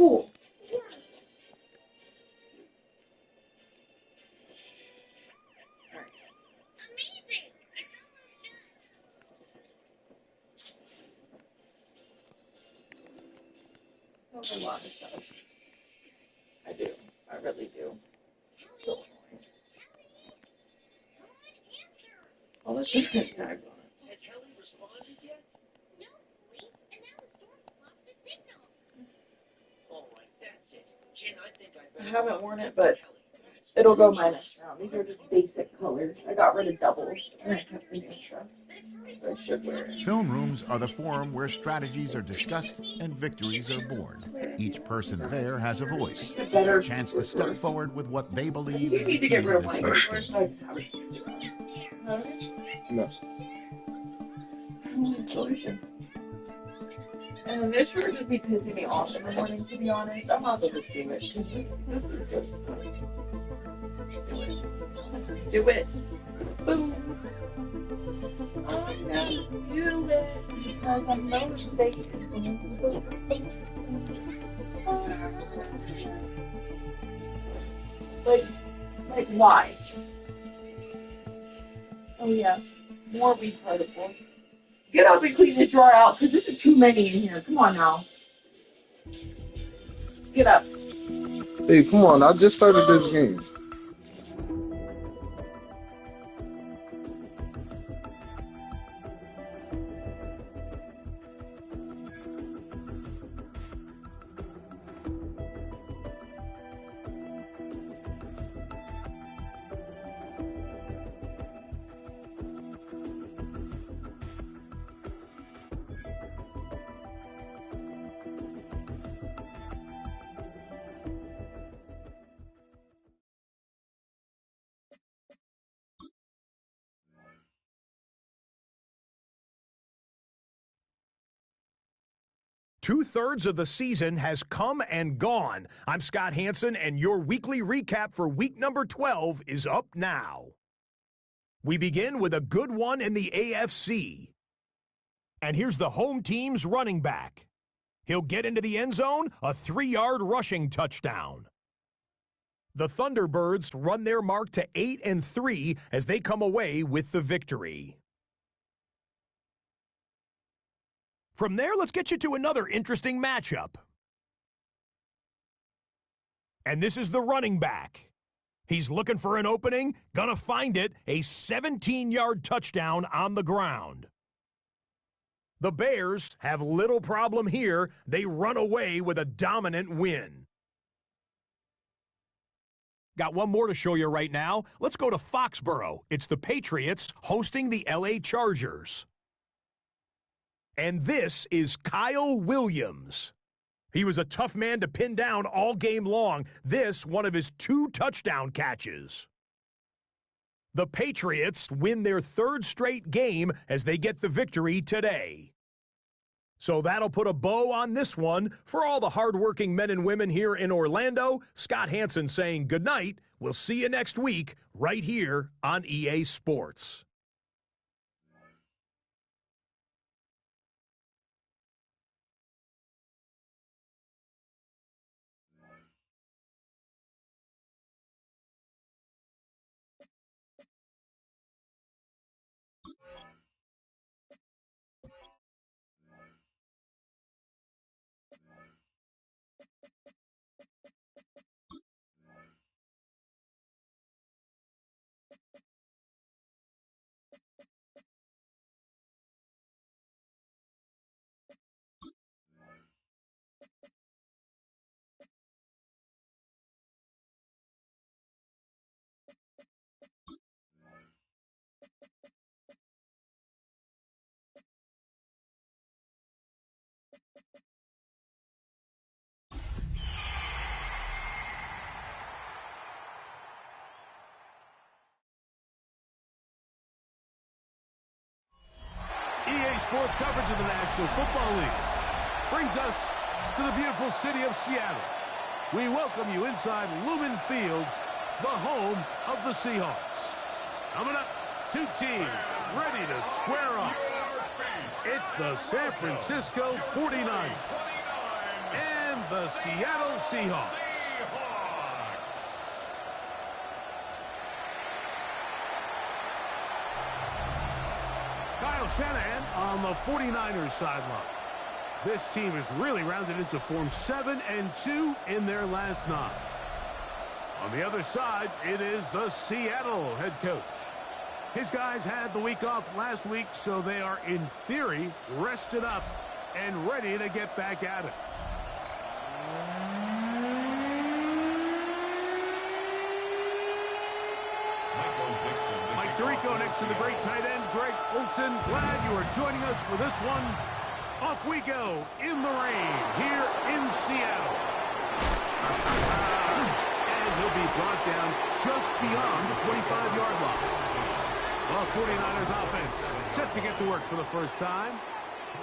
Cool. A lot of stuff. I do. I really do. So annoying. All this stuff has tags on it. Has Helly responded yet? No, Lee. And now the storm's blocked the signal. Alright, that's it. Jen, I think I haven't worn it, but it'll go my next round. These are just basic colors. I got rid of doubles and I kept the extra. So I should wear it. Film rooms are the forum where strategies are discussed and victories are born. Each person there has a voice, a chance to step forward with what they believe is the key to this week's game. No. Solution. And this sure just be pissing me off in the morning, to be honest. I'm not going to do it. This is just... Do it. Boom. I'm gonna do it because I'm motivated. Like why? Oh yeah, more weed particles. Get up and clean the drawer out, because this is too many in here. Come on now. Get up. Hey, come on, I just started this game. Two-thirds of the season has come and gone. I'm Scott Hansen, and your weekly recap for week number 12 is up now. We begin with a good one in the AFC. And here's the home team's running back. He'll get into the end zone, a 3-yard rushing touchdown. The Thunderbirds run their mark to 8-3 as they come away with the victory. From there, let's get you to another interesting matchup. And this is the running back. He's looking for an opening, gonna find it, a 17-yard touchdown on the ground. The Bears have little problem here. They run away with a dominant win. Got one more to show you right now. Let's go to Foxborough. It's the Patriots hosting the LA Chargers. And this is Kyle Williams. He was a tough man to pin down all game long. This, one of his 2 touchdown catches. The Patriots win their 3rd straight game as they get the victory today. So that'll put a bow on this one. For all the hardworking men and women here in Orlando, Scott Hansen saying goodnight. We'll see you next week right here on EA Sports. EA Sports coverage of the National Football League brings us to the beautiful city of Seattle. We welcome you inside Lumen Field, the home of the Seahawks. Coming up, 2 teams ready to square up. It's the San Francisco 49ers and and the Seattle Seahawks. Kyle Shanahan on the 49ers sideline. This team has really rounded into form 7-2 in their last 9. On the other side, it is the Seattle head coach. His guys had the week off last week, so they are, in theory, rested up and ready to get back at it. Mike Tirico next to the great tight end, Greg Olsen. Glad you are joining us for this one. Off we go in the rain here in Seattle. And he'll be brought down just beyond the 25-yard line. Well, 49ers offense set to get to work for the first time.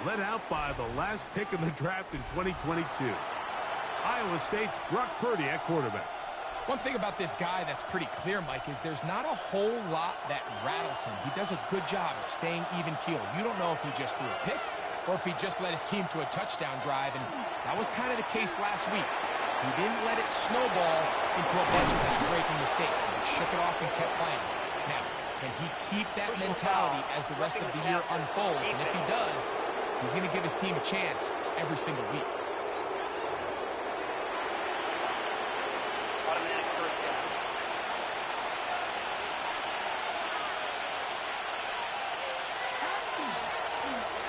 Led out by the last pick in the draft in 2022. Iowa State's Brock Purdy at quarterback. One thing about this guy that's pretty clear, Mike, is there's not a whole lot that rattles him. He does a good job of staying even keel. You don't know if he just threw a pick or if he just led his team to a touchdown drive, and that was kind of the case last week. He didn't let it snowball into a bunch of back-breaking mistakes. He shook it off and kept playing. Now, can he keep that mentality as the rest of the year unfolds? And if he does, he's going to give his team a chance every single week.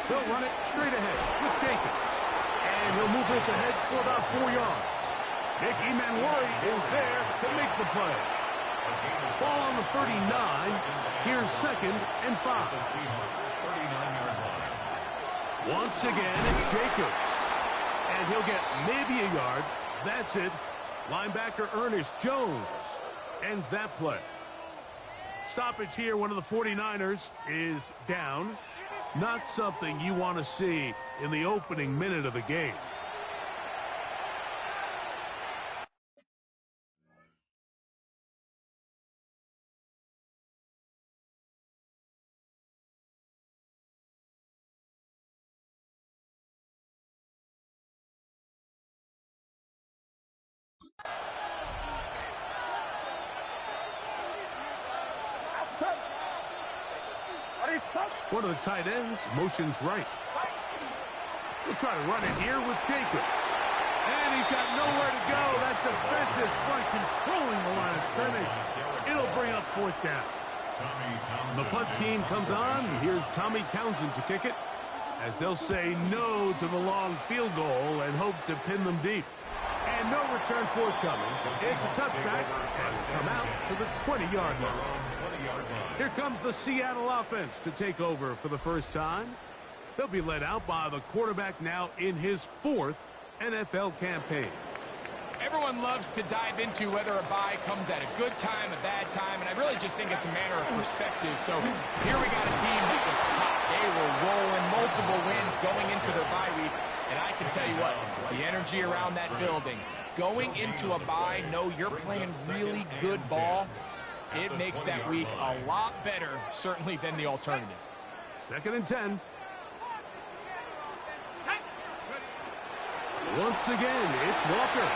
He'll run it straight ahead with Jenkins. And he'll move this ahead for about 4 yards. Nick Emanwari is there to make the play. Ball on the 39. Here's 2nd and 5. Once again, it's Jacobs. And he'll get maybe a yard. That's it. Linebacker Ernest Jones ends that play. Stoppage here. One of the 49ers is down. Not something you want to see in the opening minute of the game. One of the tight ends motions right. We'll try to run it here with Jacobs. And he's got nowhere to go. That's defensive front controlling the line of scrimmage. It'll bring up 4th down. The punt team comes on. Here's Tommy Townsend to kick it, as they'll say no to the long field goal and hope to pin them deep. And no return forthcoming. It's a touchback and come out to the 20-yard line. Here comes the Seattle offense to take over for the first time. They'll be led out by the quarterback now in his 4th NFL campaign. Everyone loves to dive into whether a bye comes at a good time, a bad time, and I really just think it's a matter of perspective. So here we got a team that was hot. They were rolling multiple wins going into their bye week, and I can tell you what, the energy around that building, going into a bye, know you're playing really good ball, it makes that week a lot better, certainly, than the alternative. 2nd and 10. Once again, it's Walker.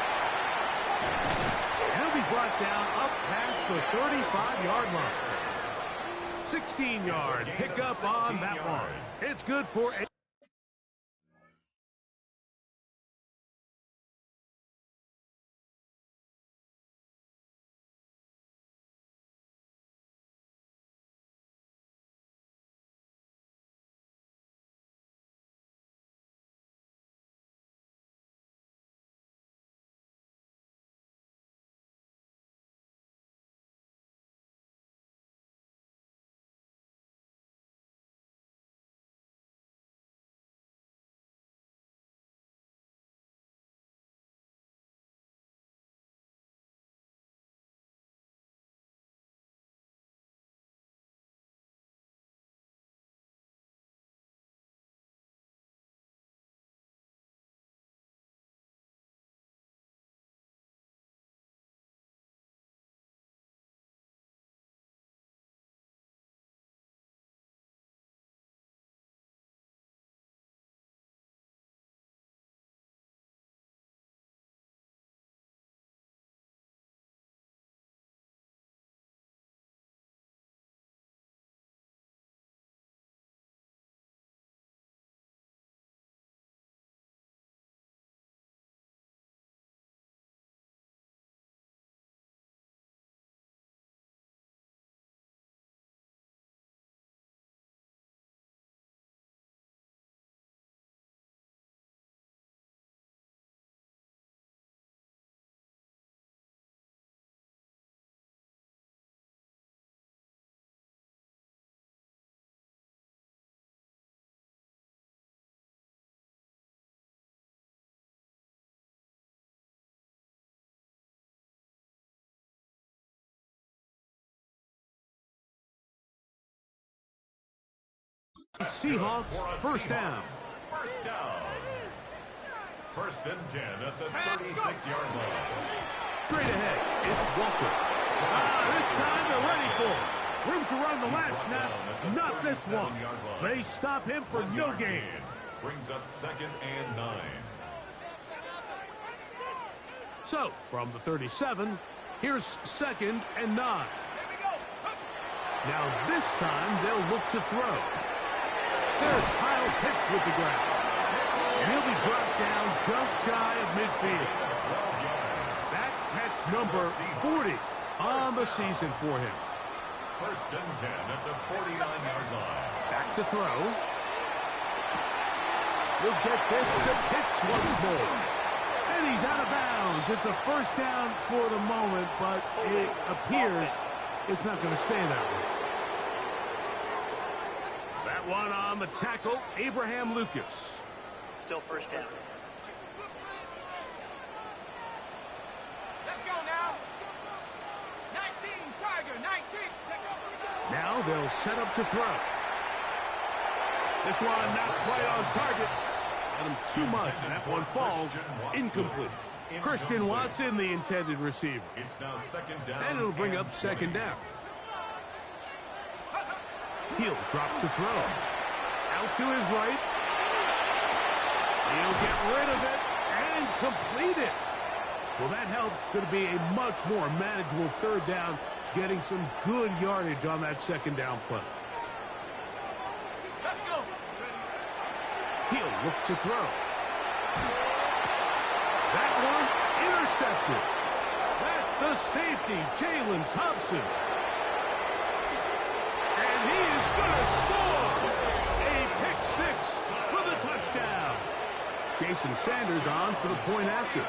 He'll be brought down up past the 35-yard line. 16-yard pickup on that one. It's good for a Seahawks, first down. First down. 1st and 10 at the 36-yard line. Straight ahead, it's Walker. This time they're ready for it. Room to run the last snap, not this one. They stop him for no gain. Brings up 2nd and 9. So, from the 37, here's 2nd and 9. Now this time they'll look to throw. There's Kyle Pitts with the ground. And he'll be brought down just shy of midfield. That catch number 40 on the season for him. 1st and 10 at the 49-yard line. Back to throw. He'll get this to Pitts once more. And he's out of bounds. It's a first down for the moment, but it appears it's not going to stay that way. That one on the tackle, Abraham Lucas. Still first down. Let's go now. 19, Tiger, 19. Now they'll set up to throw. This one not quite on target. Got him too much, and that one falls incomplete. Christian Watson, the intended receiver. It's now 2nd down. And it'll bring up 2nd down. He'll drop to throw. Out to his right. He'll get rid of it and complete it. Well, that helps. It's going to be a much more manageable 3rd down, getting some good yardage on that 2nd down play. Let's go. He'll look to throw. That one intercepted. That's the safety, Jalen Thompson. And he is going to score. A pick 6 for the touchdown. Jason Sanders on for the point after.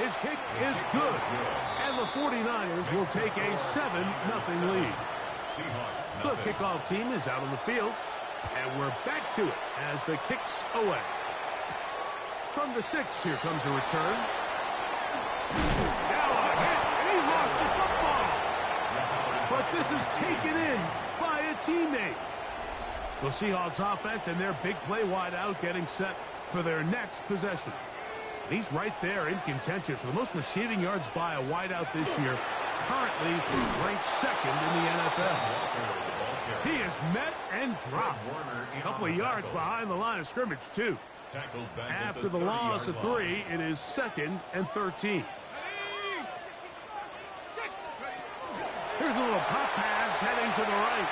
His kick is good. And the 49ers will take a 7-0 lead. The kickoff team is out on the field. And we're back to it as the kick's away. From the 6, here comes a return. Now a hit, and he lost the football. But this is taken in by a teammate. The Seahawks offense and their big play wideout getting set for their next possession. He's right there in contention for the most receiving yards by a wideout this year. Currently ranked 2nd in the NFL. He is met and dropped. A couple of yards behind the line of scrimmage, too. After the loss of 3, it is 2nd and 13. Here's a little pop pass heading to the right.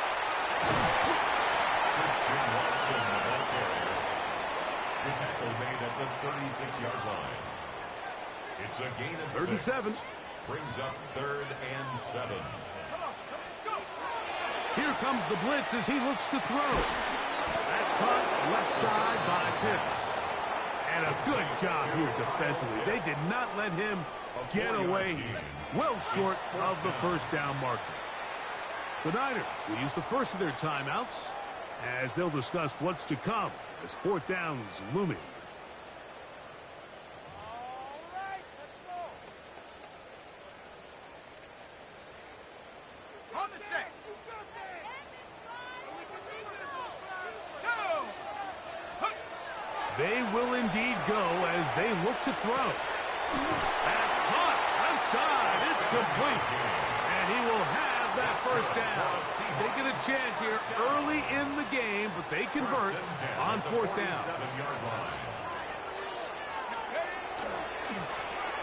The tackle made at the 36-yard line. It's a gain of 3rd and 7. Brings up 3rd and 7. Here comes the blitz as he looks to throw. That's caught left side by Pitts. And a good job here defensively. They did not let him get away. He's well short of the first down marker. The Niners will use the first of their timeouts as they'll discuss what's to come as 4th down is looming. On the set. They will indeed go as they look to throw. That's caught. Outside. It's complete. And he will have that first down. Taking a chance here early in the game, but they convert on 4th down.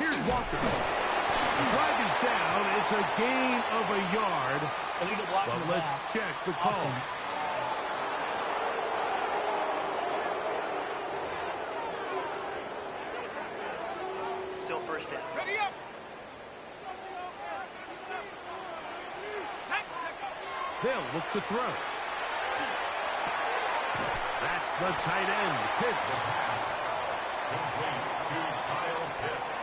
Here's Walker. The flag is down. It's a gain of a yard. But let's check the call. Still first down. Ready up. They'll look to throw. That's the tight end, Pitts. Complete to Kyle Pitts.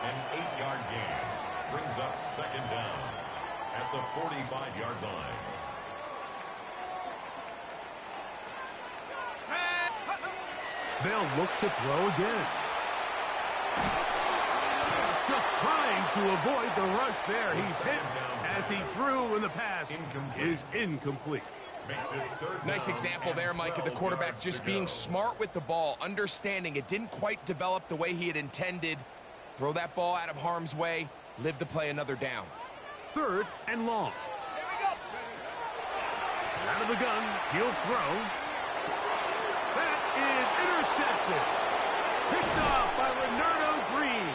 An 8-yard gain. Brings up 2nd down at the 45-yard line. They'll look to throw again. Just trying to avoid the rush there. He's hit as he threw, and the pass is incomplete. Nice example there, Mike, of the quarterback just being smart with the ball, understanding it didn't quite develop the way he had intended. Throw that ball out of harm's way, live to play another down. 3rd and long. Out of the gun, he'll throw. That is intercepted. Picked off by Leonardo Green.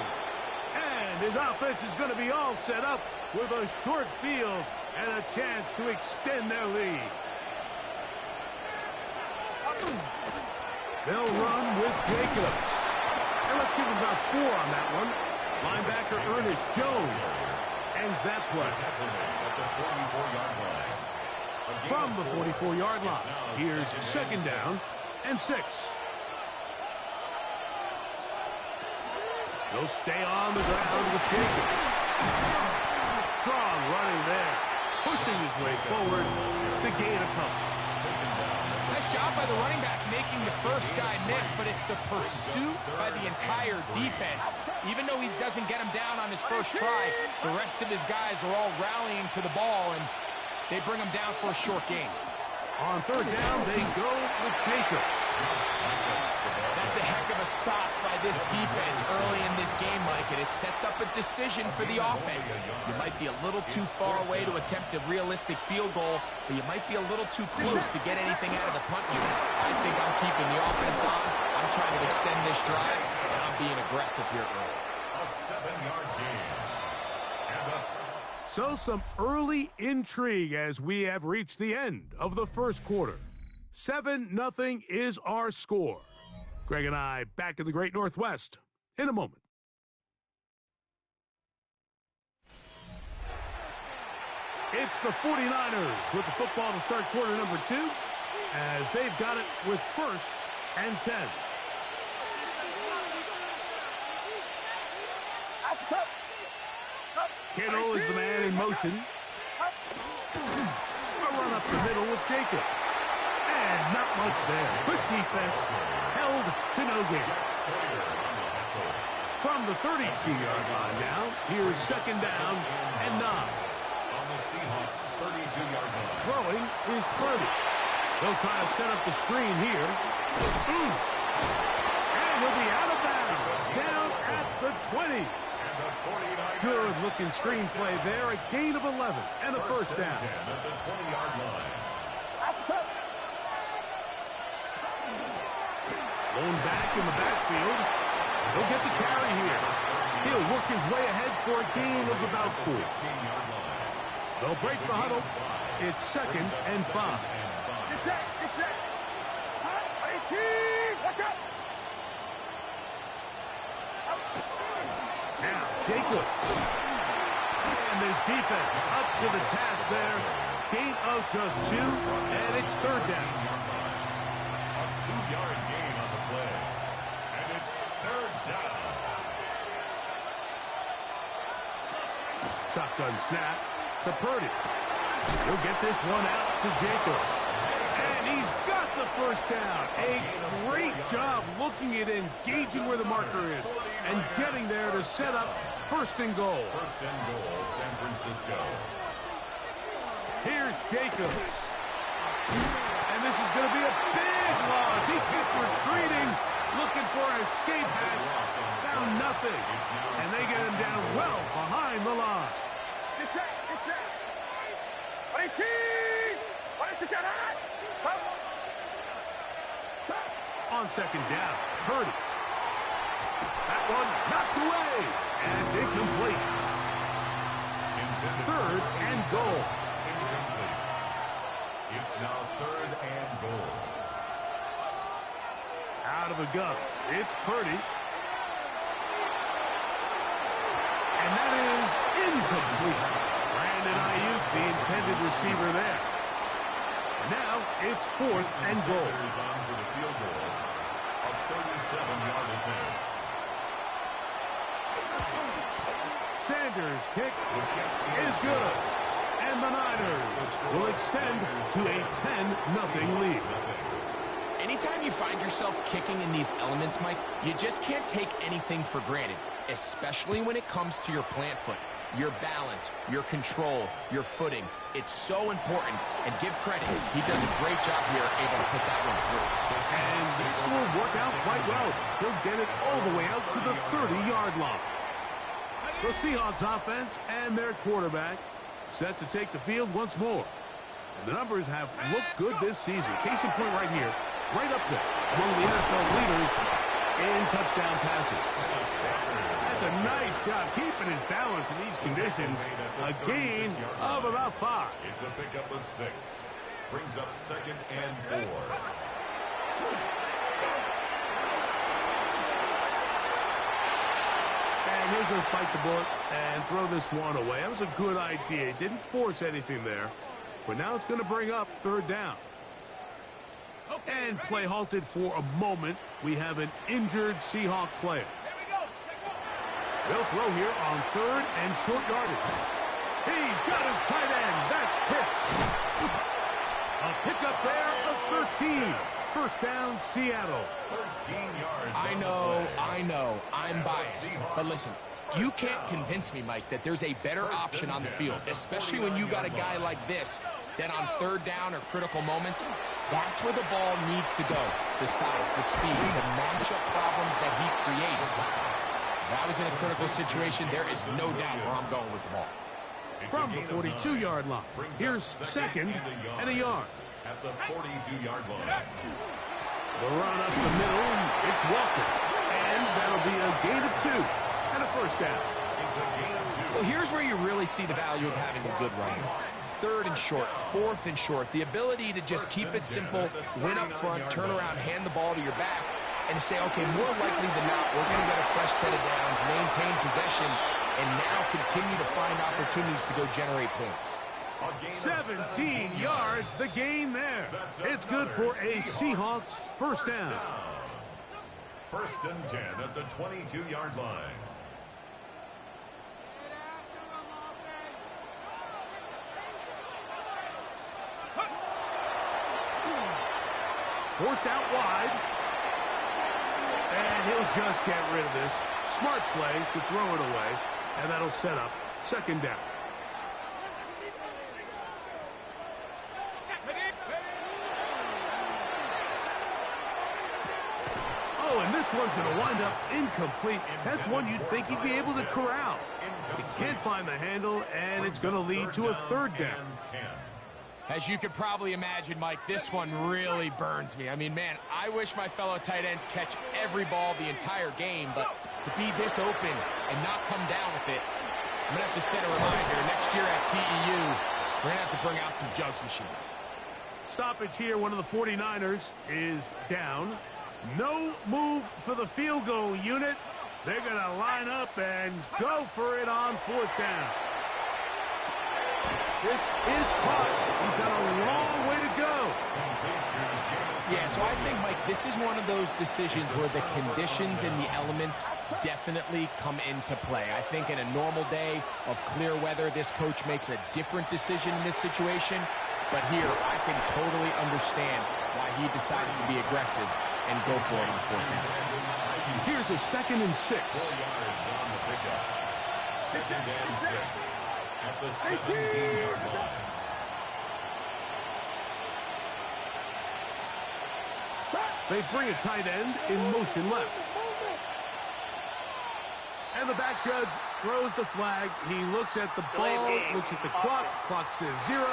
And his offense is going to be all set up with a short field and a chance to extend their lead. They'll run with Jacobs. And let's give him about 4 on that one. Linebacker Ernest Jones ends that play. From the 44-yard line, here's 2nd down and 6. He'll stay on the ground with Jacobs. Strong running there, pushing his way forward to gain a couple. Nice job by the running back making the first guy miss, but it's the pursuit by the entire defense. Even though he doesn't get him down on his first try, the rest of his guys are all rallying to the ball, and they bring him down for a short gain. On 3rd down, they go with Jacobs. That's a heck of a stop by this defense early in this game, Mike, and it sets up a decision for the offense. You might be a little too far away to attempt a realistic field goal, but you might be a little too close to get anything out of the punt unit. I think I'm keeping the offense on. I'm trying to extend this drive, and I'm being aggressive here early. A 7-yard gain. So some early intrigue as we have reached the end of the first quarter. 7-0 is our score. Greg and I back in the Great Northwest in a moment. It's the 49ers with the football to start quarter number 2 as they've got it with 1st and 10. Kittle is the man in motion. A run up the middle with Jacobs. And not much there. Good defense. Held to no gain. From the 32-yard line now, here's 2nd down and 9. On the Seahawks' 32-yard line. Throwing is Purdy. They'll try to set up the screen here. And he'll be out of bounds. Down at the 20. Good-looking screenplay there. A gain of 11 and a 1st down. At the 20-yard line. Lone back in the backfield. He'll get the carry here. He'll work his way ahead for a gain of about 4. 16-yard line. They'll break the huddle. It's 2nd and 5. It's it. Watch out. Now, Jacobs. And this defense up to the task there. Gain of just 2, and it's 3rd down. A 2-yard gain on the play. And it's 3rd down. Shotgun snap to Purdy. He'll get this one out to Jacobs. And he's got the 1st down. A great job looking at engaging where the marker is and getting there to set up 1st and goal. 1st and goal, San Francisco. Here's Jacobs. And this is going to be a big loss. He keeps retreating, looking for an escape hatch. Found nothing. And they get him down well behind the line. On 2nd down, Purdy. That one knocked away. And it's incomplete. 3rd and goal. Incomplete. It's now 3rd and goal. Out of the gun. It's Purdy. And that is incomplete. Brandon Ayuk, the intended receiver there. Now it's 4th and goal. On for the field goal. A 37-yard attempt. Sanders' kick is good. And the Niners will extend to a 10-0 lead. Anytime you find yourself kicking in these elements, Mike, you just can't take anything for granted. especially when it comes to your plant foot. Your balance, your control, your footing. It's so important, and give credit. He does a great job here, able to put that one through. And this will work out quite well. He'll get it all the way out to the 30-yard line. The Seahawks offense and their quarterback set to take the field once more. And the numbers have looked good this season. Case in point right here, right up there, among the NFL leaders in touchdown passing. That's a nice job keeping his balance in these conditions. A gain of about 5. It's a pickup of 6. Brings up 2nd and 4. And he'll just bite the bullet and throw this one away. That was a good idea. He didn't force anything there. But now it's going to bring up 3rd down. And play halted for a moment. We have an injured Seahawk player. They'll throw here on 3rd and short yardage. He's got his tight end. That's Pitts. A pickup there of 13. 1st down, Seattle. 13 yards. I know. I'm biased. But listen, you can't convince me, Mike, that there's a better option on the field, especially when you got a guy like this, that on 3rd down or critical moments, that's where the ball needs to go. The size, the speed, the matchup problems that he creates. If I was in a critical situation, there is no doubt where I'm going with the ball. From the 42-yard line, here's 2nd and a yard. At the 42-yard line. The run up the middle, it's Walker. And that'll be a gain of 2 and a 1st down. It's a gain of 2. Well, here's where you really see the value of having a good run. 3rd and short, 4th and short. The ability to just keep it simple, win up front, turn around, hand the ball to your back, and say, okay, more likely than not, we're going to get a fresh set of downs, maintain possession, and now continue to find opportunities to go generate points. 17 yards, the gain there. It's good for a Seahawks 1st down. 1st and 10 at the 22-yard line. Forced out wide. And he'll just get rid of this. Smart play to throw it away. And that'll set up 2nd down. Oh, and this one's going to wind up incomplete. That's one you'd think he'd be able to corral. He can't find the handle, and it's going to lead to a 3rd down. As you could probably imagine, Mike, this one really burns me. I mean, man, I wish my fellow tight ends catch every ball the entire game, but to be this open and not come down with it, I'm going to have to set a reminder. Next year at TEU, we're going to have to bring out some jugs machines. Stoppage here. One of the 49ers is down. No move for the field goal unit. They're going to line up and go for it on 4th down. This is caught. He's got a long way to go. Yeah, so I think, Mike, this is one of those decisions where the conditions and the elements definitely come into play. I think in a normal day of clear weather, this coach makes a different decision in this situation. But here, I can totally understand why he decided to be aggressive and go for it on 4th down. Here's a 2nd and 6. 4 yards on the pickup. 2nd and 6 at the 17-yard line. They bring a tight end in motion left. And the back judge throws the flag. He looks at the ball, looks at the clock. Clock says 0.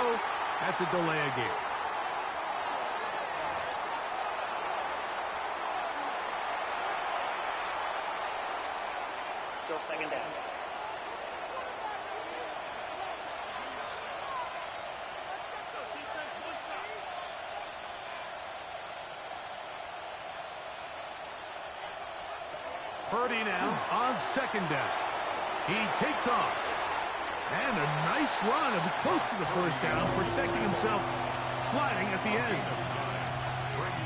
That's a delay of game. Still 2nd down. Purdy now on 2nd down. He takes off. And a nice run and close to the 1st down, protecting himself, sliding at the end.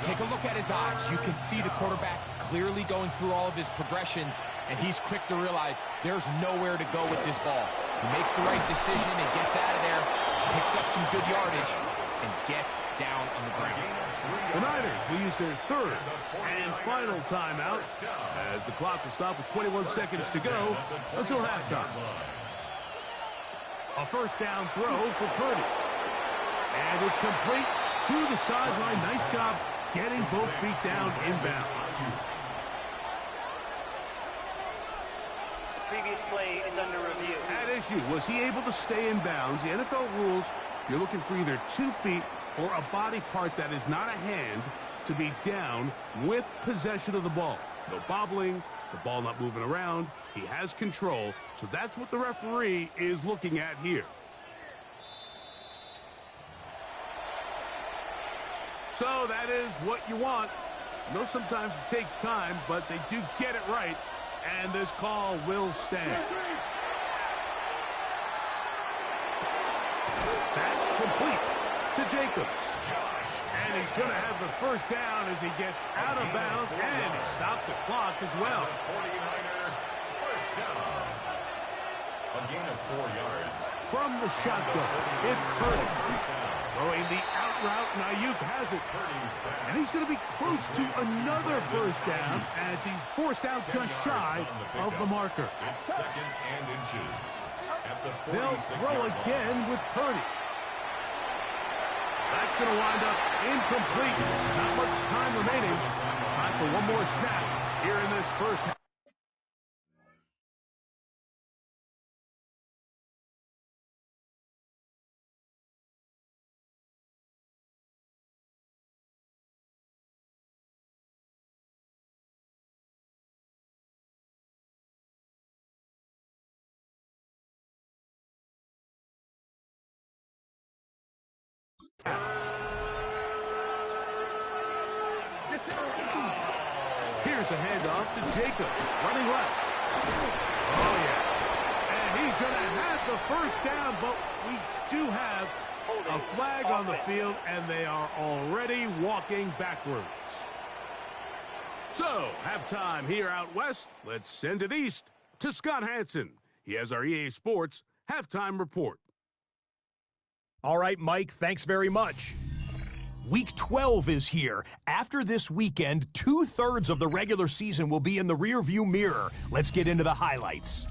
Take a look at his eyes. You can see the quarterback clearly going through all of his progressions, and he's quick to realize there's nowhere to go with this ball. He makes the right decision and gets out of there, picks up some good yardage. and gets down on the ground. The Niners will use their third and final timeout as the clock will stop with 21 seconds to go until halftime. A first down throw for Purdy. And it's complete to the sideline. Nice job getting both feet down inbounds. Previous play is under review. At issue, was he able to stay in bounds? The NFL rules, you're looking for either 2 feet or a body part that is not a hand to be down with possession of the ball. No bobbling, the ball not moving around. He has control, so that's what the referee is looking at here. So that is what you want. I know sometimes it takes time, but they do get it right, and this call will stand. That complete to Jacobs. And he's going to have the first down as he gets out of bounds, and he stops the clock as well. 49er, first down. A gain of 4 yards. From the shotgun, it's Purdy. Throwing the out route, Ayuk has it. And he's going to be close to another first down as he's forced out just shy of the marker. It's 2nd and inches. At the They'll throw again with Purdy. That's going to wind up incomplete. Not much time remaining. Time for one more snap here in this first half. Here's a handoff to Jacobs, running left. Oh, yeah. And he's going to have the first down, but we do have a flag on the field, and they are already walking backwards. So, halftime here out west. Let's send it east to Scott Hansen. He has our EA Sports halftime report. All right, Mike, thanks very much. Week 12 is here. After this weekend, 2/3 of the regular season will be in the rearview mirror. Let's get into the highlights.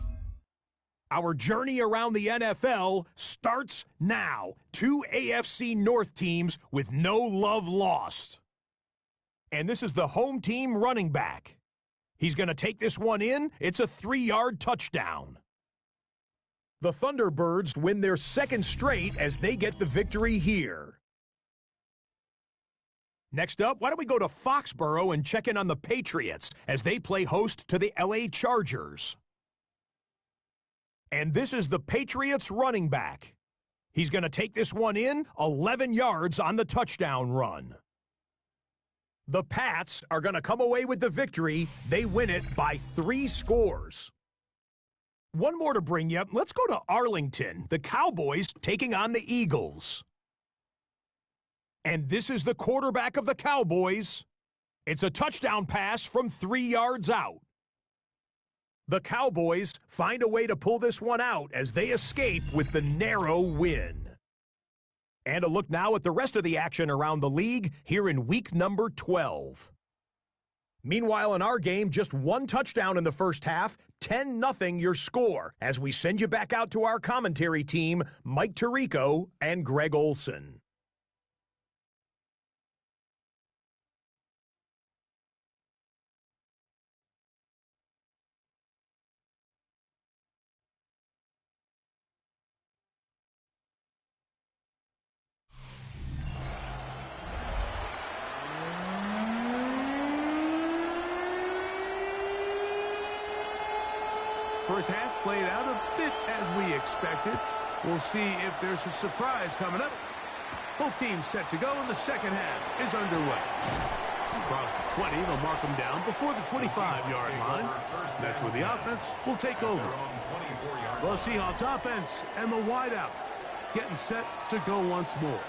Our journey around the NFL starts now. 2 AFC North teams with no love lost. And this is the home team running back. He's going to take this one in. It's a 3-yard touchdown. The Thunderbirds win their 2nd straight as they get the victory here. Next up, why don't we go to Foxborough and check in on the Patriots as they play host to the LA Chargers. And this is the Patriots running back. He's going to take this one in, 11 yards on the touchdown run. The Pats are going to come away with the victory. They win it by 3 scores. One more to bring you up. Let's go to Arlington. The Cowboys taking on the Eagles. And this is the quarterback of the Cowboys. It's a touchdown pass from 3 yards out. The Cowboys find a way to pull this one out as they escape with the narrow win. And a look now at the rest of the action around the league here in week number 12. Meanwhile, in our game, just 1 touchdown in the first half, 10-0 your score, as we send you back out to our commentary team, Mike Tirico and Greg Olson. First half played out a bit as we expected. We'll see if there's a surprise coming up. Both teams set to go, and the second half is underway. Across the 20, they'll mark them down before the 25-yard line. That's where the offense will take over. The Seahawks offense and the wideout getting set to go once more.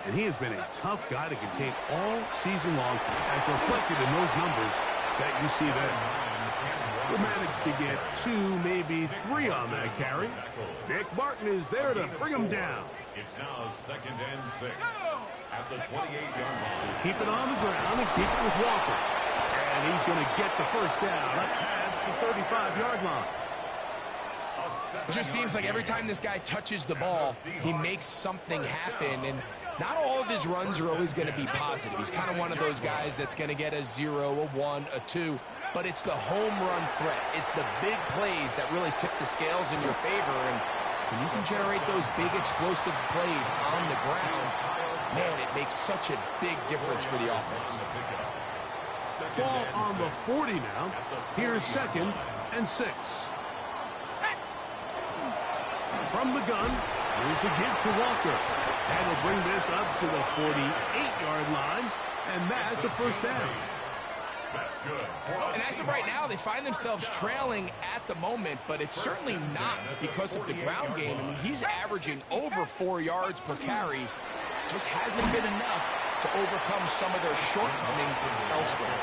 And he has been a tough guy to contain all season long, as reflected in those numbers that you see there. He managed to get 2, maybe 3 on that carry. Nick Martin is there to bring him down. It's now 2nd and 6 at the 28-yard line. Keep it on the ground and keep it with Walker. And he's going to get the first down past the 35-yard line. It just seems like every time this guy touches the ball, he makes something happen. And not all of his runs are always going to be positive. He's kind of one of those guys that's going to get a 0, a 1, a 2. But it's the home run threat. It's the big plays that really tip the scales in your favor. And when you can generate those big explosive plays on the ground, man, it makes such a big difference for the offense. Ball on the 40 now. Here's 2nd and 6. From the gun, here's the give to Walker. And he'll bring this up to the 48-yard line. And that's a first down. That's good. And as of right now, they find themselves trailing at the moment, but it's certainly not because of the ground game. I mean, he's averaging over 4 yards per carry. Just hasn't been enough to overcome some of their shortcomings elsewhere.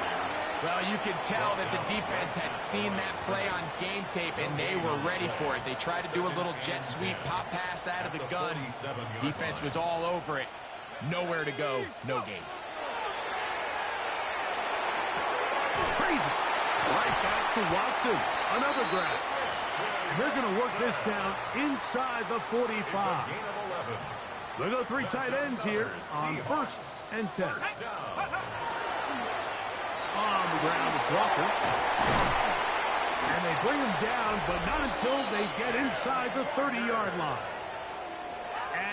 Well, you can tell that the defense had seen that play on game tape, and they were ready for it. They tried to do a little jet sweep pop pass out of the gun. Defense was all over it. Nowhere to go, no gain. Crazy. Right back to Watson. Another grab. They're going to work this down inside the 45. They go 3 tight ends here on 1st and 10. On the ground, it's Walker. And they bring him down, but not until they get inside the 30-yard line.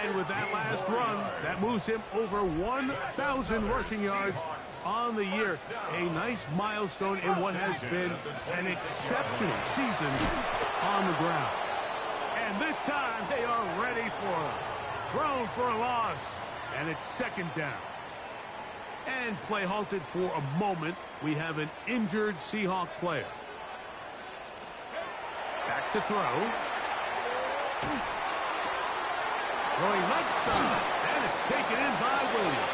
And with that last run, that moves him over 1,000 rushing yards on the year. A nice milestone in what has been an exceptional season on the ground. And this time they are ready for him. Thrown for a loss, and it's 2nd down. And play halted for a moment. We have an injured Seahawk player. Back to throw. Throwing left side, and it's taken in by Williams.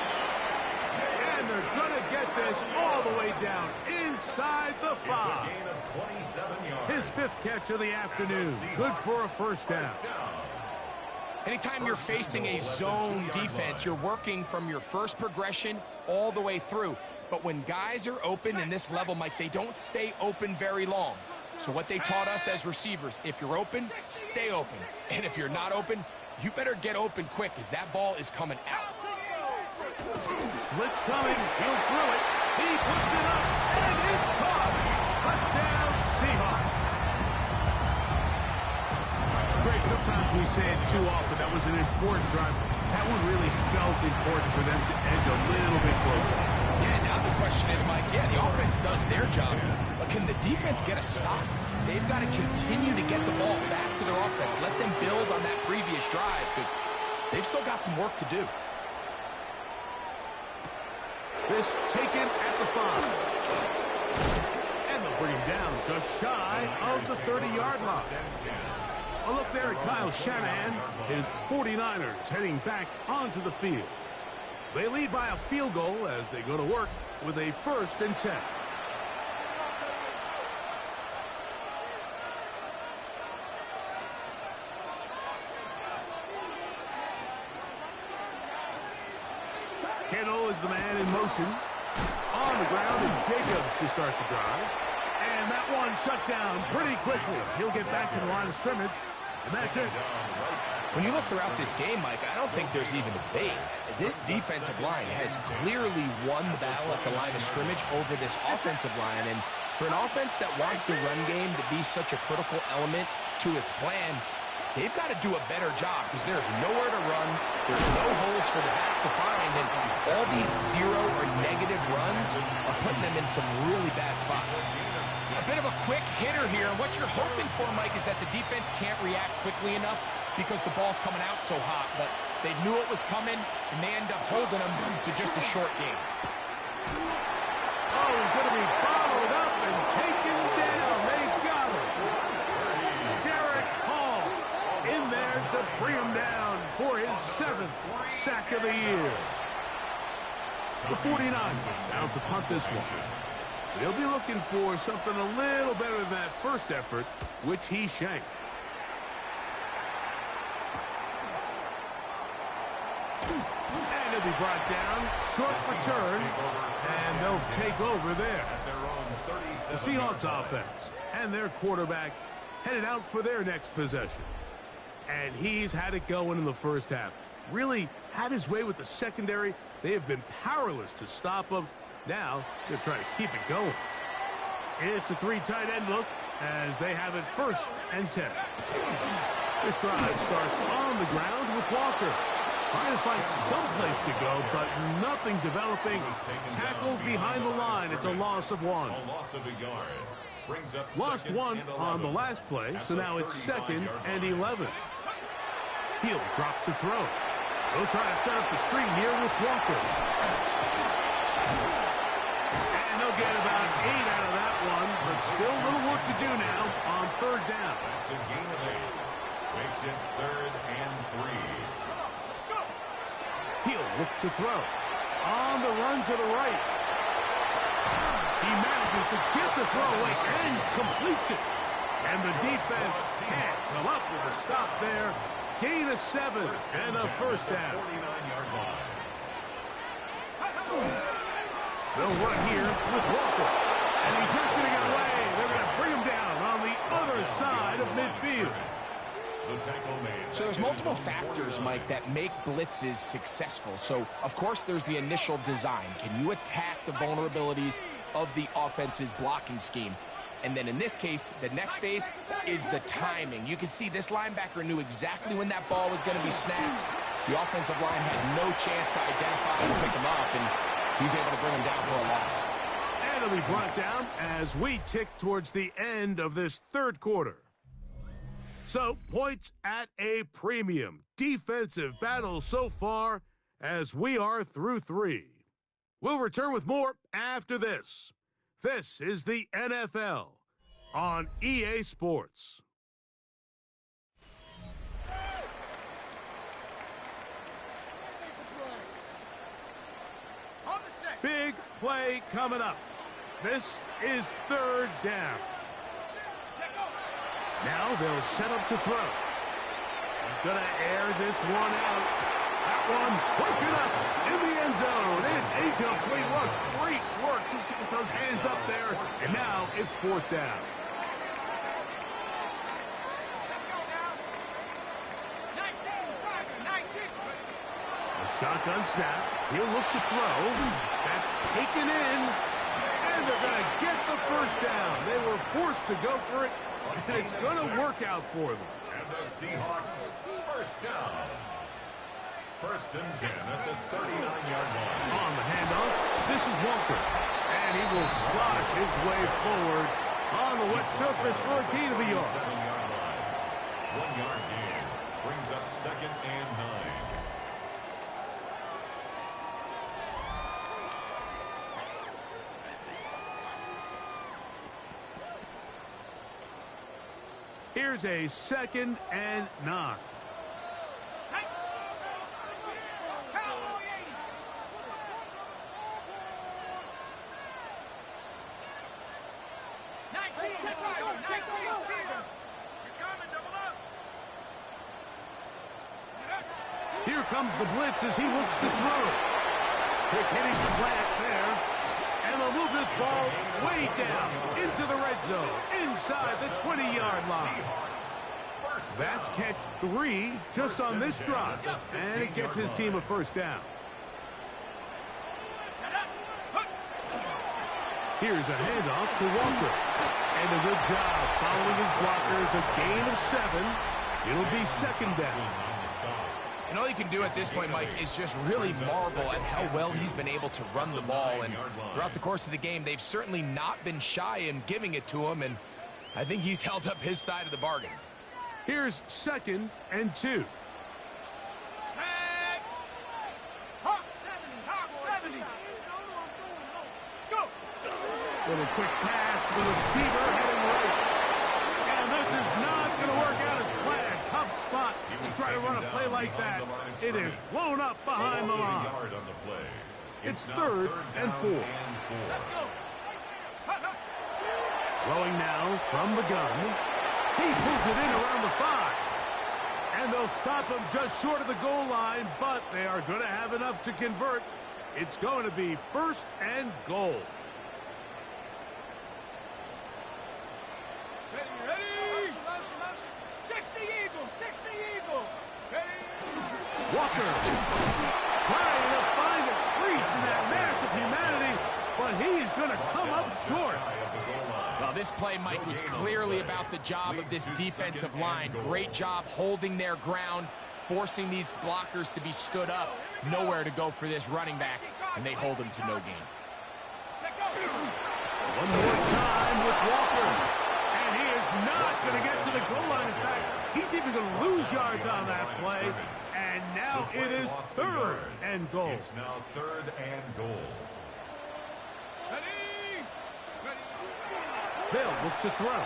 And they're going to get this all the way down inside the 5. His 5th catch of the afternoon. Good for a first down. Anytime you're facing a zone defense, you're working from your first progression all the way through. But when guys are open in this level, Mike, they don't stay open very long. So what they taught us as receivers, if you're open, stay open. And if you're not open, you better get open quick, because that ball is coming out. Blitz coming. He'll throw it. He puts it up, and it's caught. Touchdown, Seahawks. Greg, sometimes we say it too often. That was an important drive. That one really felt important for them to edge a little bit closer. Yeah, now the question is, Mike, yeah, the offense does their job, but can the defense get a stop? They've got to continue to get the ball back to their offense. Let them build on that previous drive, because they've still got some work to do. This taken at the 5. And they'll bring him down just shy of the 30-yard line. A look there at Kyle Shanahan. His 49ers heading back onto the field. They lead by a field goal as they go to work with a 1st and 10. Kittle is the man in motion. On the ground, it's Jacobs to start the drive. And that one shut down pretty quickly. He'll get back to the line of scrimmage, and that's it. When you look throughout this game, Mike, I don't think there's even a debate. This defensive line has clearly won the battle at the line of scrimmage over this offensive line. And for an offense that wants the run game to be such a critical element to its plan, they've got to do a better job, because there's nowhere to run. There's no holes for the back to find. And all these 0 or negative runs are putting them in some really bad spots. A bit of a quick hitter here. And what you're hoping for, Mike, is that the defense can't react quickly enough because the ball's coming out so hot. But they knew it was coming, and they end up holding them to just a short game. Oh, he's going to be followed up and taken down. They've got him. Derek Hall in there to bring him down for his 7th sack of the year. The 49ers out to punt this one. He'll be looking for something a little better than that first effort, which he shanked. And he'll be brought down. Short return. And they'll take over there. The Seahawks offense and their quarterback headed out for their next possession. And he's had it going in the first half. Really had his way with the secondary. They have been powerless to stop him. Now they're trying to keep it going. It's a three tight end look as they have it 1st and 10. This drive starts on the ground with Walker. Trying to find some place to go, but nothing developing. Tackled behind the line. It's a loss of 1. A loss of a yard. Brings up Lost 1 on the last play, so now it's 2nd and 11. He'll drop to throw. They'll try to set up the screen here with Walker. And they'll get about 8 out of that one, but still a little work to do now on 3rd down. That's a gain of 8. Makes it 3rd and 3. He'll look to throw. On the run to the right. He manages to get the throw away and completes it. And the defense can't come up with a stop there. Gain of 7 and a 1st down. 49-yard line. They'll run here with Walker. And he's not going to get away. They're going to bring him down on the other side of midfield. So there's multiple factors, Mike, that make blitzes successful. So, of course, there's the initial design. Can you attack the vulnerabilities of the offense's blocking scheme? And then in this case, the next phase is the timing. You can see this linebacker knew exactly when that ball was going to be snapped. The offensive line had no chance to identify and pick him up, and he's able to bring him down for a loss. And it'll be brought down as we tick towards the end of this 3rd quarter. So, points at a premium. Defensive battle so far as we are through 3. We'll return with more after this. This is the NFL on EA Sports. Big play coming up. This is 3rd down. Now they'll set up to throw. He's going to air this one out. That one broken up in the end zone. And it's incomplete. What great work just to get those hands up there. And now it's 4th down. A shotgun snap. He'll look to throw. That's taken in. And they're going to get the 1st down. They were forced to go for it. And it's going to work out for them. And the Seahawks, 1st down. 1st and 10 at the 39-yard line. On the handoff, this is Walker. And he will slosh his way forward on the wet surface for a gain of a yard. 7-yard line. 1-yard gain. Brings up 2nd and 9. Here's a 2nd and 9. Here comes the blitz as he looks to throw. Quick hitting slant there. And they'll move this ball way down into the red zone, inside the 20-yard line. That's catch 3 just on this drive, and it gets his team a 1st down. Here's a handoff to Walker. And a good job following his blockers, a gain of 7. It'll be 2nd down. And all you can do at this point, Mike, is just really marvel at how well he's been able to run the ball. And throughout the course of the game, they've certainly not been shy in giving it to him. And I think he's held up his side of the bargain. Here's 2nd and 2. Little quick pass to the receiver heading right. And this is not going to work out as planned. Tough spot to try to run a play like that. It is blown up behind the line. It's 3rd and 4. Throwing now from the gun. He pulls it in around the 5. And they'll stop him just short of the goal line, but they are going to have enough to convert. It's going to be 1st and goal. Ready? 60 Eagles, 60 Eagles. Walker trying to find a crease in that mass of humanity, but he's going to come up short. Well, this play, Mike, was clearly about the job of this defensive line. Great job holding their ground, forcing these blockers to be stood up. Nowhere to go for this running back, and they hold him to no gain. One more time with Walker, and he is not going to get to the goal line. In fact, he's even going to lose yards on that play, and now it is 3rd and goal. It's now 3rd and goal. They'll look to throw. And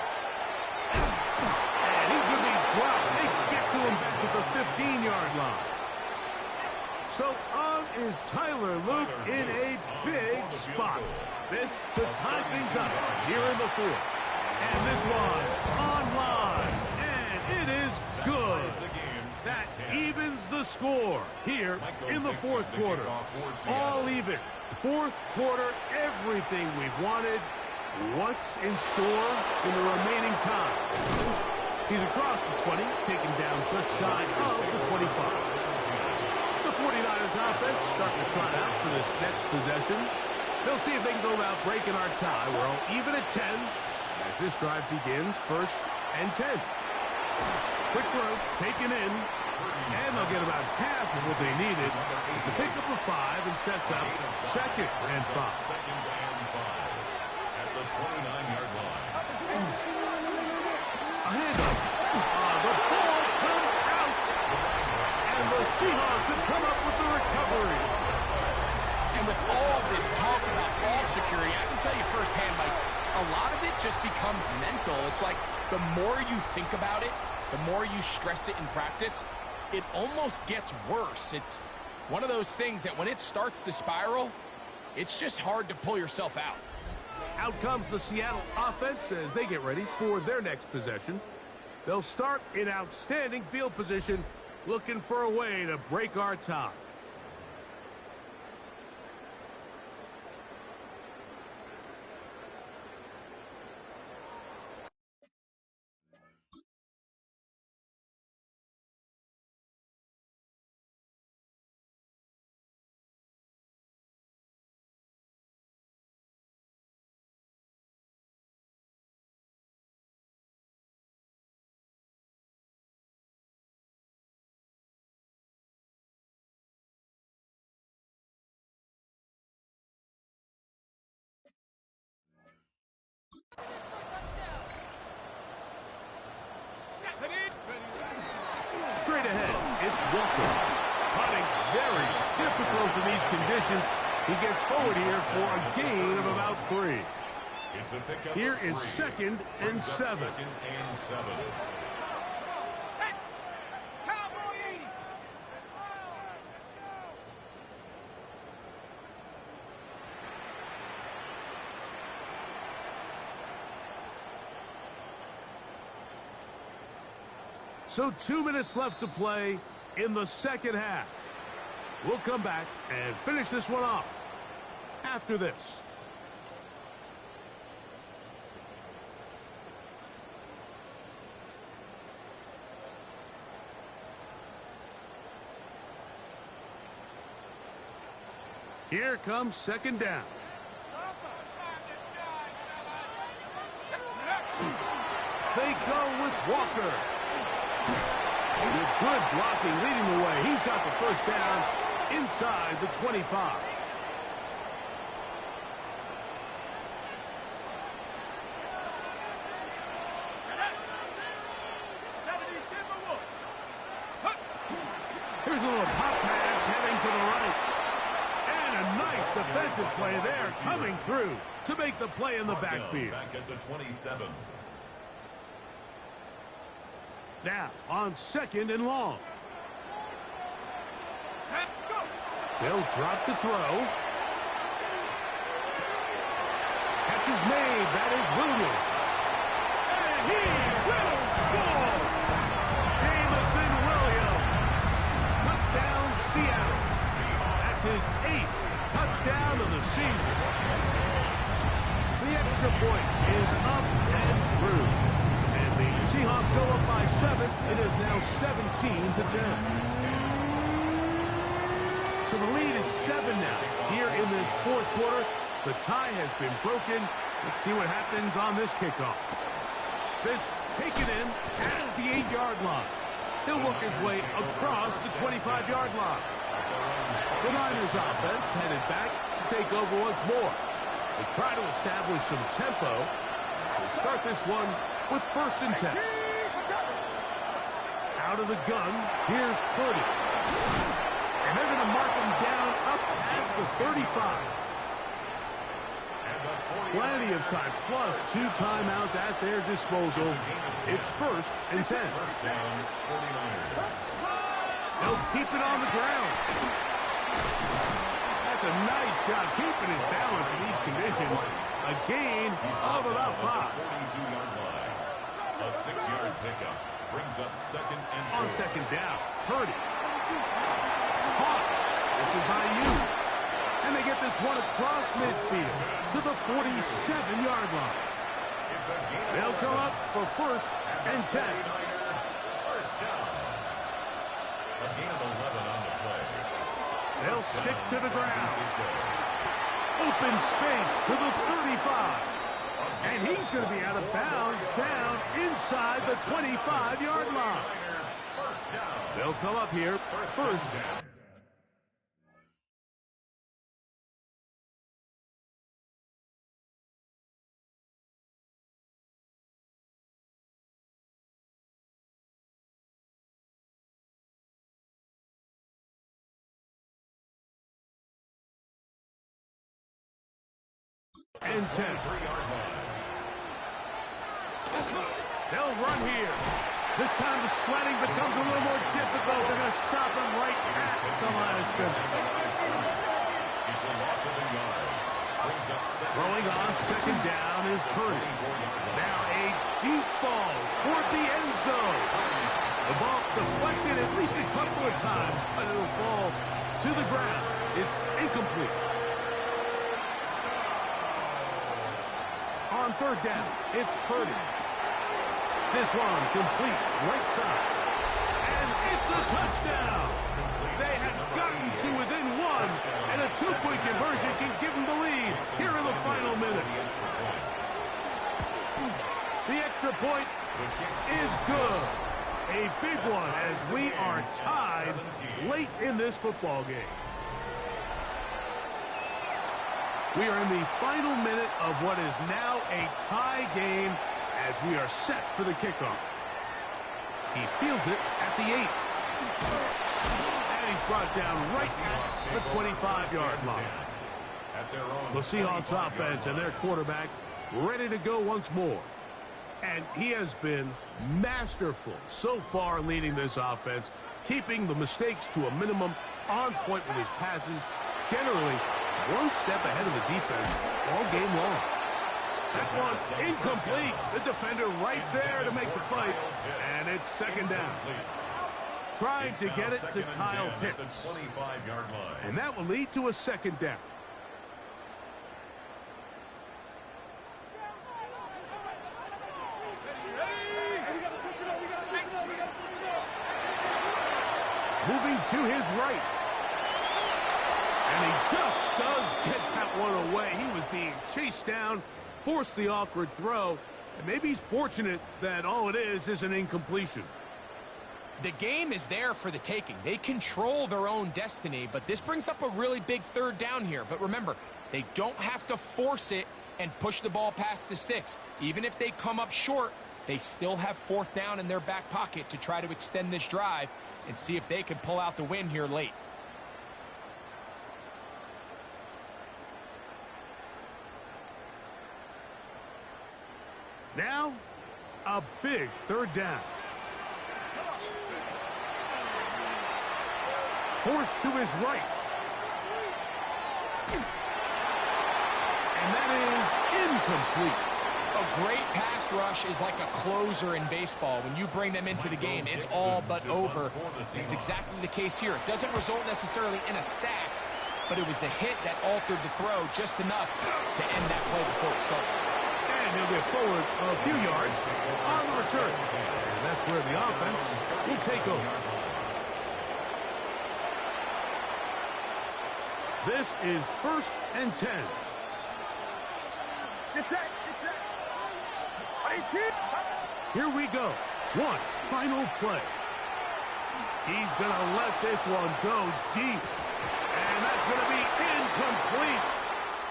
he's going to be dropped. They get to him back at the 15-yard line. So on is Tyler Luke in a big spot. This to tie things up here in the 4th. And this one online. And it is good. That evens the score here in the 4th quarter. All even. 4th quarter, everything we've wanted. What's in store in the remaining time? He's across the 20, taken down just shy of the 25. The 49ers offense starting to trot out for this next possession. They'll see if they can go about breaking our tie. We're all even at 10 as this drive begins. 1st and 10. Quick throw, taken in, and they'll get about half of what they needed. It's a pickup of 5 and sets up 2nd and 5. 29-yard line. A handoff. The ball comes out. And the Seahawks have come up with the recovery. And with all this talk about ball security, I can tell you firsthand, Mike, a lot of it just becomes mental. It's like the more you think about it, the more you stress it in practice, it almost gets worse. It's one of those things that when it starts to spiral, it's just hard to pull yourself out. Out comes the Seattle offense as they get ready for their next possession. They'll start in outstanding field position, looking for a way to break our tie. Straight ahead, it's Walker. Putting very difficult in these conditions. He gets forward here for a gain of about 3. It's a pickup. Here is 2nd and 7. 2nd and 7. So 2 minutes left to play in the 2nd half. We'll come back and finish this one off after this. Here comes 2nd down. They go with Walker. With good blocking leading the way. He's got the 1st down inside the 25. Here's a little pop pass heading to the right. And a nice defensive play there coming through to make the play in the backfield. Back at the 27. Now on 2nd and long. They'll drop to throw. Catch is made. That is Williams. And he will score! Jamison Williams. Touchdown, Seattle. That's his 8th touchdown of the season. The extra point is up and through. And the Seahawks go up by 7. It is now 17-10. So the lead is 7 now. Here in this fourth quarter, the tie has been broken. Let's see what happens on this kickoff. This taken in at the 8-yard line. He'll work his way across the 25-yard line. The Niners offense headed back to take over once more. They try to establish some tempo as they start this one with 1st and 10. Out of the gun, here's Purdy. And they're going to mark him down up past the 35s. Plenty of time, plus 2 timeouts at their disposal. It's 1st and 10. They'll keep it on the ground. That's a nice job keeping his balance in these conditions. A gain of about 5. A 6-yard pickup brings up 2nd and 4. On 2nd down, Purdy. Caught. This is IU. And they get this one across midfield to the 47-yard line. They'll come up for 1st and 10. First down. A gain of 11 on the play. They'll stick to the ground. Open space to the 35. And he's going to be out of bounds down inside the 25-yard line. They'll come up here 1st. And 10. They'll run here. This time the sledding becomes a little more difficult. They're going to stop him right at the line of scrimmage. It's a loss of a yard. Throwing on 2nd down is Purdy. Now a deep ball toward the end zone. The ball deflected at least a couple of times, but it'll fall to the ground. It's incomplete. On 3rd down, it's Purdy. This one complete right side. And it's a touchdown. They have gotten to within 1, and a 2-point conversion can give them the lead here in the final minute. The extra point is good. A big one as we are tied late in this football game. We are in the final minute of what is now a tie game as we are set for the kickoff. He fields it at the 8. And he's brought down right at the 25-yard line. The Seahawks offense and their quarterback ready to go once more. And he has been masterful so far leading this offense, keeping the mistakes to a minimum, on point with his passes, generally one step ahead of the defense all game long. That one's incomplete. The defender right there to make the play. And it's 2nd down. Trying to get it to Kyle Pitts. And that will lead to a 2nd down. Moving to his right. And he just does get that one away. He was being chased down, forced the awkward throw, and maybe he's fortunate that all it is an incompletion. The game is there for the taking. They control their own destiny, but this brings up a really big 3rd down here. But remember, they don't have to force it and push the ball past the sticks. Even if they come up short, they still have 4th down in their back pocket to try to extend this drive and see if they can pull out the win here late. Now, a big 3rd down. Forced to his right. And that is incomplete. A great pass rush is like a closer in baseball. When you bring them into the game, it's all but over. It's exactly the case here. It doesn't result necessarily in a sack, but it was the hit that altered the throw just enough to end that play before it started. And he'll get forward a few yards on the return. And that's where the offense will take over. This is 1st and 10. Here we go. One final play. He's going to let this one go deep. And that's going to be incomplete.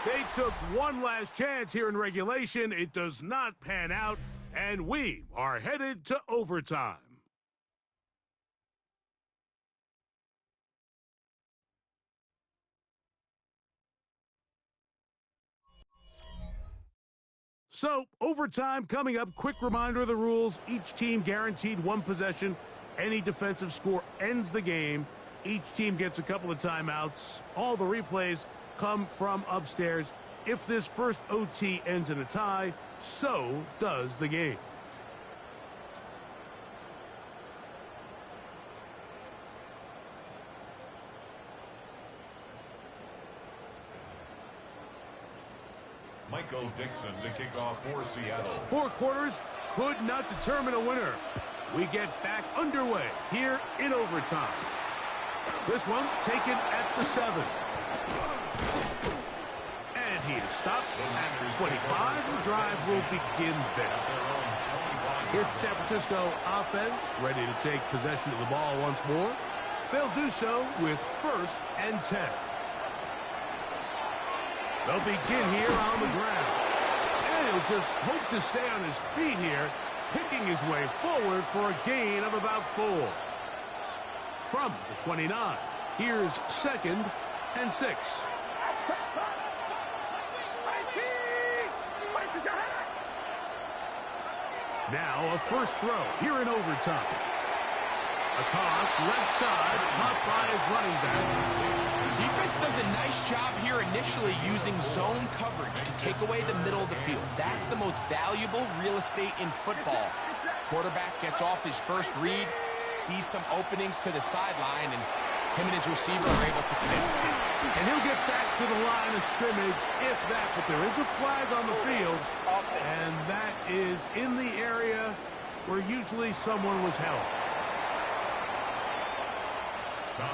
They took one last chance here in regulation. It does not pan out, and we are headed to overtime. So, overtime coming up. Quick reminder of the rules. Each team guaranteed one possession. Any defensive score ends the game. Each team gets a couple of timeouts. All the replays come from upstairs. If this first OT ends in a tie, so does the game. Michael Dixon to kick off for Seattle. 4 quarters could not determine a winner. We get back underway here in overtime. This one taken at the 7. And he is stopped at 25. The drive will begin there. Here's the San Francisco offense ready to take possession of the ball once more. They'll do so with 1st and 10. They'll begin here on the ground. And he'll just hope to stay on his feet here, picking his way forward for a gain of about 4. From the 29, here's 2nd and 6. Now a first throw here in overtime. A toss left side, caught by his running back. Defense does a nice job here initially using zone coverage to take away the middle of the field. That's the most valuable real estate in football. Quarterback gets off his first read, sees some openings to the sideline, and him and his receiver are able to connect. And he'll get back to the line of scrimmage, if that, but there is a flag on the field, and that is in the area where usually someone was held.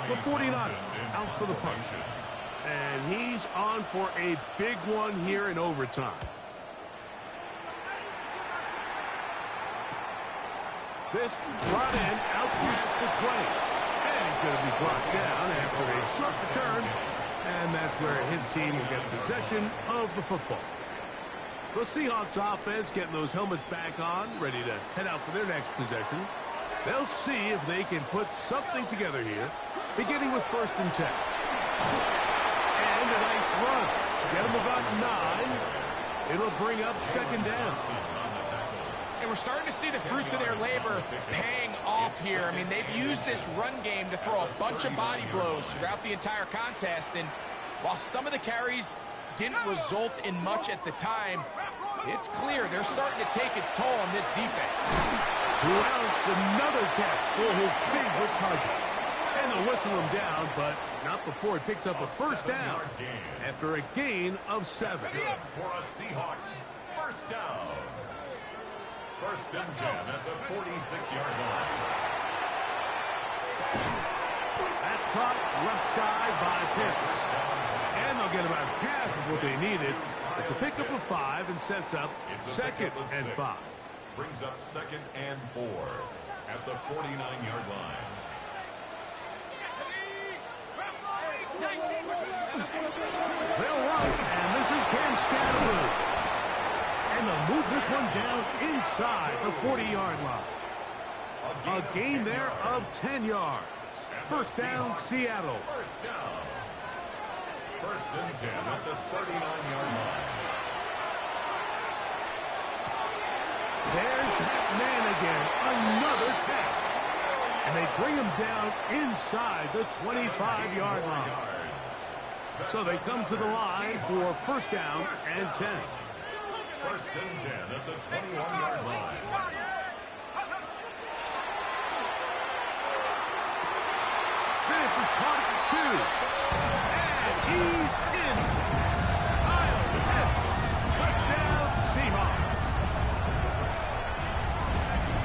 The 49ers out for the punch. And he's on for a big one here in overtime. This brought in out past the 20. And he's going to be brought down after a short return. And that's where his team will get possession of the football. The Seahawks offense getting those helmets back on, ready to head out for their next possession. They'll see if they can put something together here, beginning with 1st and 10. And a nice run. Get them about 9. It'll bring up 2nd down. And we're starting to see the fruits of their labor paying off here. I mean, they've used this run game to throw a bunch of body blows throughout the entire contest. And while some of the carries didn't result in much at the time, it's clear they're starting to take its toll on this defense. Blount's another catch for his favorite target. And they'll whistle him down, but not before he picks up a 1st down after a gain of 7. For a Seahawks 1st down. 1st and 10 at the 46-yard line. That's caught left side by Pitts. And they'll get about half of what they needed. It's a pickup of 5 and sets up 2nd and 5. Brings up 2nd and 4 at the 49-yard line. They'll run, and this is Cam Scatterwood. And they'll move this one down inside the 40-yard line. A gain there of 10 yards. 1st down, Seattle. 1st down. 1st and 10 at the 39-yard line. There's that man again, another catch. And they bring him down inside the 25-yard line. So they come to the line for 1st down and 10. First and 10 at the 21-yard line. This is caught at the 2. And he's in. Kyle Pitts. Touchdown Seahawks.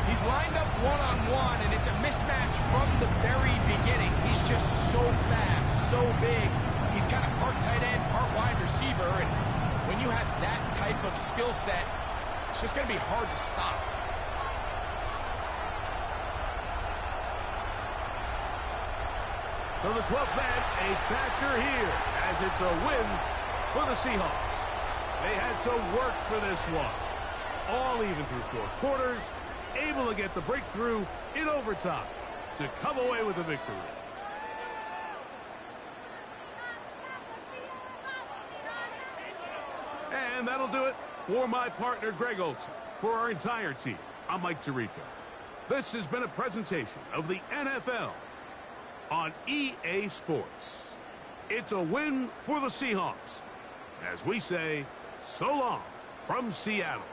He's lined up one-on-one, and it's a mismatch from the very beginning. He's just so fast, so big. He's kind of part tight end, part wide receiver, and when you have that type of skill set, it's just going to be hard to stop. So the 12th man, a factor here, as it's a win for the Seahawks. They had to work for this one. All even through 4 quarters, able to get the breakthrough in overtime to come away with a victory. And that'll do it for my partner, Greg Olson. For our entire team, I'm Mike Tirico. This has been a presentation of the NFL on EA Sports. It's a win for the Seahawks. As we say, so long from Seattle.